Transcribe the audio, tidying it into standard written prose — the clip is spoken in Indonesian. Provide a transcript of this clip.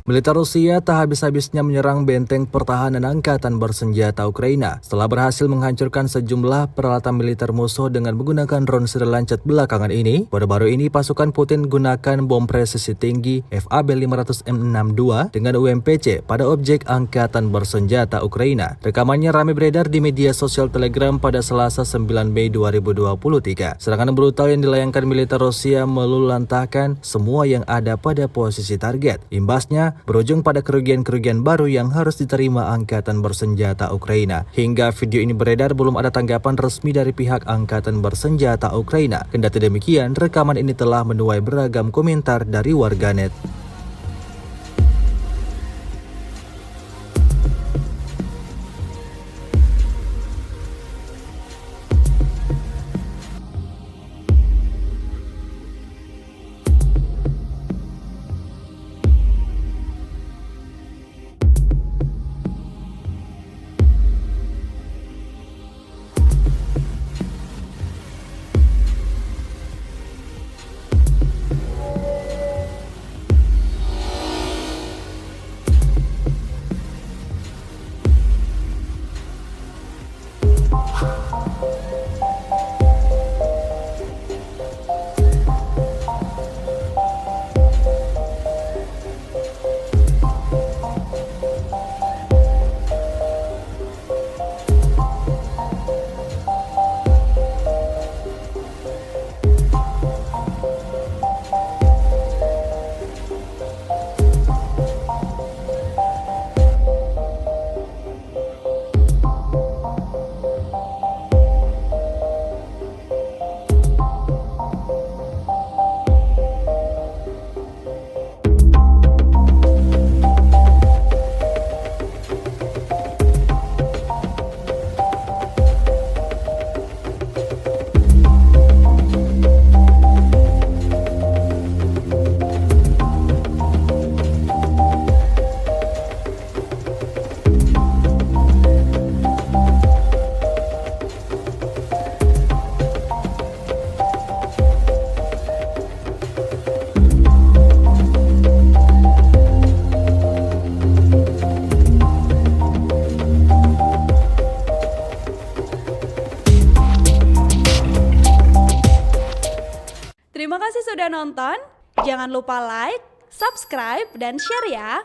Militer Rusia tak habis-habisnya menyerang benteng pertahanan angkatan bersenjata Ukraina setelah berhasil menghancurkan sejumlah peralatan militer musuh dengan menggunakan drone serlancet belakangan ini. Baru-baru ini pasukan Putin gunakan bom presisi tinggi FAB-500M62 dengan UMPC pada objek angkatan bersenjata Ukraina. Rekamannya ramai beredar di media sosial Telegram pada Selasa 9 Mei 2023. Serangan brutal yang dilayangkan militer Rusia meluluhlantahkan semua yang ada pada posisi target. Imbasnya berujung pada kerugian-kerugian baru yang harus diterima angkatan bersenjata Ukraina. Hingga video ini beredar belum ada tanggapan resmi dari pihak angkatan bersenjata Ukraina. Kendati demikian, rekaman ini telah menuai beragam komentar dari warganet. Terima kasih sudah nonton. Jangan lupa like, subscribe, dan share ya.